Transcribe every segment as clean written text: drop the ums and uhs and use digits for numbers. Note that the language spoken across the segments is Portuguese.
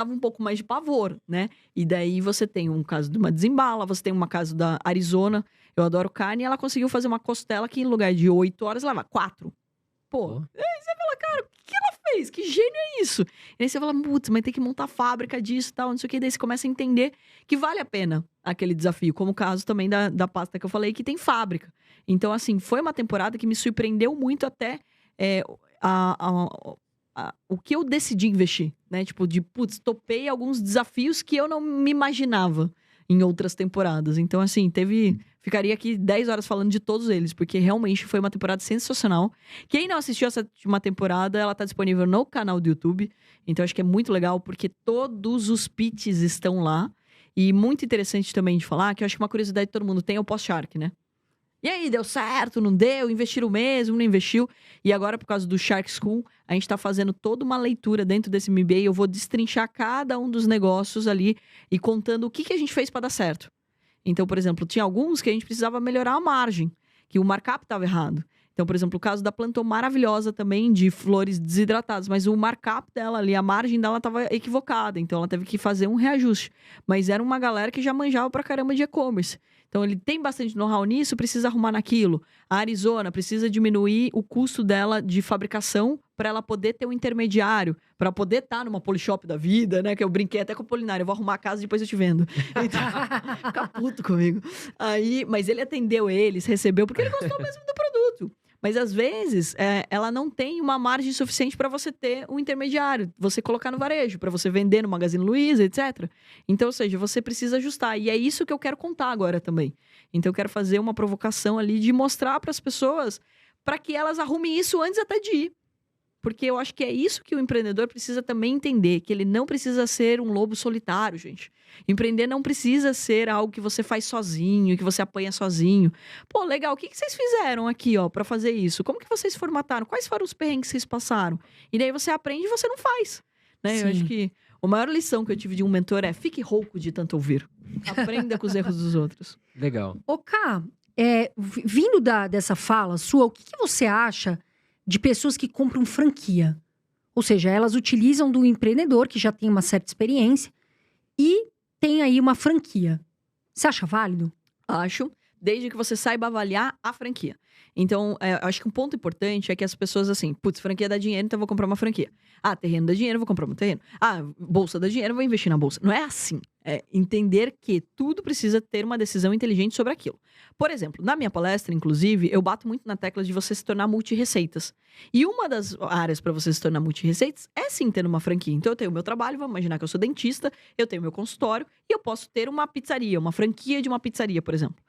dava um pouco mais de pavor, né. E daí você tem um caso de uma Desembala, você tem uma caso da Arizona, eu adoro carne, e ela conseguiu fazer uma costela que em lugar de 8 horas leva 4. Pô, Ó, aí você fala: "Cara, o que que ela fez? Que gênio é isso?". E aí você fala: "Putz, mas tem que montar fábrica disso, tal, não sei o quê", daí você começa a entender que vale a pena aquele desafio, como o caso também da pasta que eu falei que tem fábrica. Então, assim, foi uma temporada que me surpreendeu muito até, eh, o que eu decidi investir, né, tipo de, putz, topei alguns desafios que eu não me imaginava em outras temporadas. Então, assim, ficaria aqui 10 horas falando de todos eles, porque realmente foi uma temporada sensacional. Quem não assistiu essa última temporada, ela tá disponível no canal do YouTube. Então acho que é muito legal, porque todos os pitches estão lá. E muito interessante também de falar, que eu acho que uma curiosidade que todo mundo tem é o pós-Shark, né? E aí, deu certo, não deu? Investiram mesmo, não investiu? E agora, por causa do Shark School, a gente tá fazendo toda uma leitura dentro desse MBA. Eu vou destrinchar cada um dos negócios ali e contando o que que a gente fez para dar certo. Então, por exemplo, tinha alguns que a gente precisava melhorar a margem, que o markup estava errado. Então, por exemplo, o caso da Plantou maravilhosa também, de flores desidratadas, mas o markup dela ali, a margem dela estava equivocada, então ela teve que fazer um reajuste. Mas era uma galera que já manjava pra caramba de e-commerce. Então, ele tem bastante know-how nisso, precisa arrumar naquilo. A Arizona precisa diminuir o custo dela de fabricação para ela poder ter um intermediário, para poder estar numa Polishop da vida, né? Que eu brinquei até com o Polinário, eu vou arrumar a casa e depois eu te vendo. Então, fica puto comigo. Aí, mas ele atendeu eles, recebeu, porque ele gostou mesmo do produto. Mas às vezes, ela não tem uma margem suficiente para você ter um intermediário, você colocar no varejo, para você vender no Magazine Luiza, etc. Então, ou seja, você precisa ajustar. E é isso que eu quero contar agora também. Então, eu quero fazer uma provocação ali de mostrar para as pessoas para que elas arrumem isso antes até de ir. Porque eu acho que é isso que o empreendedor precisa também entender, que ele não precisa ser um lobo solitário, gente. Empreender não precisa ser algo que você faz sozinho, que você apanha sozinho. Pô, legal, o que que vocês fizeram aqui, ó, pra fazer isso? Como que vocês formataram? Quais foram os perrengues que vocês passaram? E daí você aprende e você não faz, né? Eu acho sim. que a maior lição que eu tive de um mentor é: fique rouco de tanto ouvir. Aprenda com os erros dos outros. Legal. Ô, Ká, vindo dessa fala sua, o que que você acha de pessoas que compram franquia? Ou seja, elas utilizam do empreendedor que já tem uma certa experiência e tem aí uma franquia. Você acha válido? Acho, desde que você saiba avaliar a franquia. Então, acho que um ponto importante é que as pessoas, assim, putz, franquia dá dinheiro, então eu vou comprar uma franquia. Ah, terreno dá dinheiro, eu vou comprar um terreno. Ah, bolsa dá dinheiro, eu vou investir na bolsa. Não é assim. É entender que tudo precisa ter uma decisão inteligente sobre aquilo. Por exemplo, na minha palestra, inclusive, eu bato muito na tecla de você se tornar multi-receitas. E uma das áreas para você se tornar multi-receitas é sim ter uma franquia. Então, eu tenho o meu trabalho, vamos imaginar que eu sou dentista, eu tenho meu consultório e eu posso ter uma pizzaria, uma franquia de uma pizzaria, por exemplo.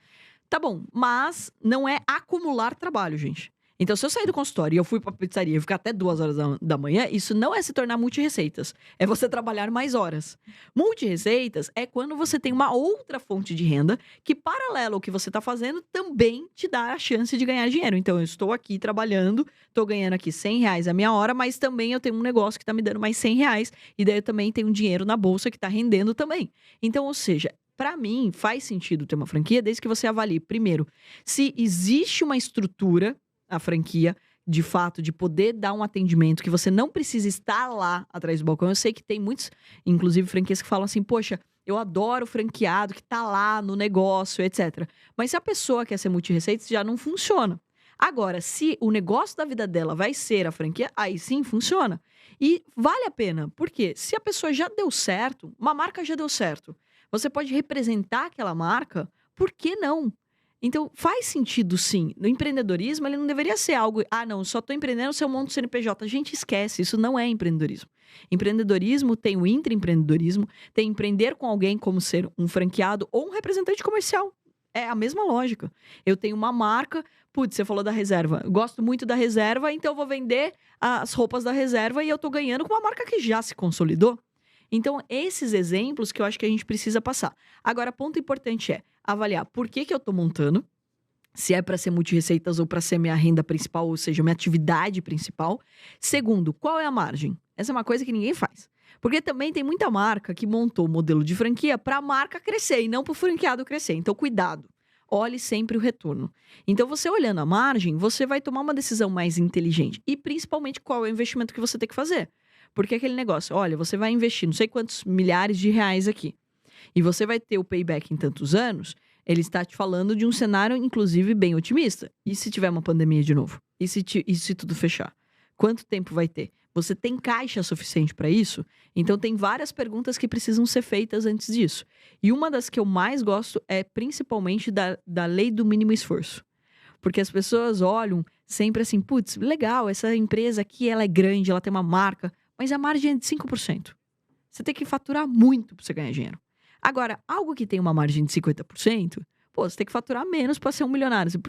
Tá bom, mas não é acumular trabalho, gente. Então, se eu sair do consultório e eu fui pra pizzaria e ficar até 2 horas da manhã, isso não é se tornar multi-receitas. É você trabalhar mais horas. Multi-receitas é quando você tem uma outra fonte de renda que, paralelo ao que você tá fazendo, também te dá a chance de ganhar dinheiro. Então, eu estou aqui trabalhando, tô ganhando aqui R$ 100 a minha hora, mas também eu tenho um negócio que tá me dando mais R$ 100. E daí eu também tenho um dinheiro na bolsa que tá rendendo também. Então, ou seja, para mim, faz sentido ter uma franquia desde que você avalie, primeiro, se existe uma estrutura, a franquia, de fato, de poder dar um atendimento que você não precisa estar lá atrás do balcão. Eu sei que tem muitos, inclusive, franquias que falam assim: poxa, eu adoro o franqueado que tá lá no negócio, etc. Mas se a pessoa quer ser multirreceitas, já não funciona. Agora, se o negócio da vida dela vai ser a franquia, aí sim funciona. E vale a pena, porque se a pessoa já deu certo, uma marca já deu certo, você pode representar aquela marca, por que não? Então, faz sentido sim. No empreendedorismo, ele não deveria ser algo, ah, não, só tô empreendendo se eu monto CNPJ. Gente, esquece, isso não é empreendedorismo. Empreendedorismo tem o intraempreendedorismo, tem empreender com alguém como ser um franqueado ou um representante comercial. É a mesma lógica. Eu tenho uma marca, putz, você falou da reserva. Eu gosto muito da reserva, então eu vou vender as roupas da reserva e eu tô ganhando com uma marca que já se consolidou. Então, esses exemplos que eu acho que a gente precisa passar. Agora, ponto importante é avaliar por que que eu tô montando, se é para ser multirreceitas ou para ser minha renda principal, ou seja, minha atividade principal. Segundo, qual é a margem? Essa é uma coisa que ninguém faz. Porque também tem muita marca que montou o modelo de franquia para a marca crescer e não para o franqueado crescer. Então, cuidado. Olhe sempre o retorno. Então, você olhando a margem, você vai tomar uma decisão mais inteligente. E, principalmente, qual é o investimento que você tem que fazer. Porque aquele negócio, olha, você vai investir não sei quantos milhares de reais aqui. E você vai ter o payback em tantos anos, ele está te falando de um cenário, inclusive, bem otimista. E se tiver uma pandemia de novo? E se tudo fechar? Quanto tempo vai ter? Você tem caixa suficiente para isso? Então, tem várias perguntas que precisam ser feitas antes disso. E uma das que eu mais gosto é principalmente da lei do mínimo esforço. Porque as pessoas olham sempre assim, putz, legal, essa empresa aqui, ela é grande, ela tem uma marca, mas a margem é de 5%. Você tem que faturar muito para você ganhar dinheiro. Agora, algo que tem uma margem de 50%, pô, você tem que faturar menos para ser um milionário. Você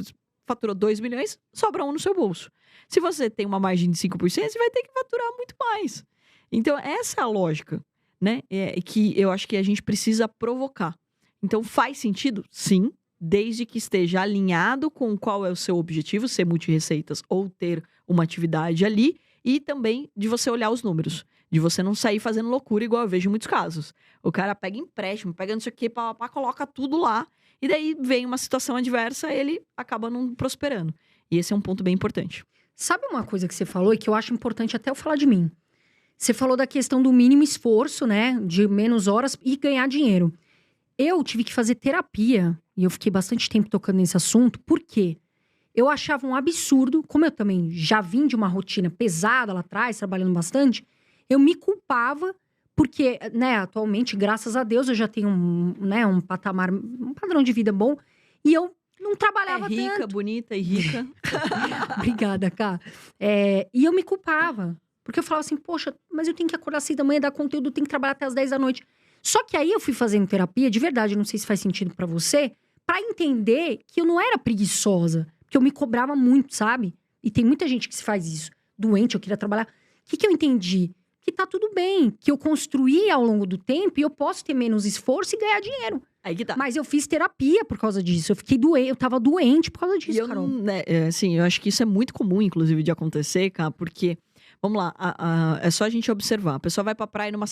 faturou 2 milhões, sobra 1 no seu bolso. Se você tem uma margem de 5%, você vai ter que faturar muito mais. Então, essa é a lógica, né? Que eu acho que a gente precisa provocar. Então, faz sentido? Sim, desde que esteja alinhado com qual é o seu objetivo, ser multirreceitas ou ter uma atividade ali, e também de você olhar os números. De você não sair fazendo loucura, igual eu vejo em muitos casos. O cara pega empréstimo, pega não sei o quê, coloca tudo lá. E daí vem uma situação adversa, ele acaba não prosperando. E esse é um ponto bem importante. Sabe uma coisa que você falou e que eu acho importante até eu falar de mim? Você falou da questão do mínimo esforço, né? De menos horas e ganhar dinheiro. Eu tive que fazer terapia, e eu fiquei bastante tempo tocando nesse assunto. Por quê? Eu achava um absurdo, como eu também já vim de uma rotina pesada lá atrás, trabalhando bastante, eu me culpava, porque, né, atualmente, graças a Deus, eu já tenho um patamar, um padrão de vida bom, e eu não trabalhava tanto. Rica, bonita e rica. Obrigada, Cá. E eu me culpava, porque eu falava assim, poxa, mas eu tenho que acordar às 6 da manhã, dar conteúdo, eu tenho que trabalhar até às 10 da noite. Só que aí eu fui fazendo terapia, de verdade, não sei se faz sentido pra você, pra entender que eu não era preguiçosa, porque eu me cobrava muito, sabe? E tem muita gente que se faz isso. Doente, eu queria trabalhar. O que eu entendi? Que tá tudo bem, que eu construí ao longo do tempo e eu posso ter menos esforço e ganhar dinheiro. Aí que tá. Mas eu fiz terapia por causa disso. Eu fiquei doente, eu tava doente por causa disso, Carol. Assim, eu acho que isso é muito comum, inclusive, de acontecer, cara, porque, vamos lá, é só a gente observar. A pessoa vai pra praia numa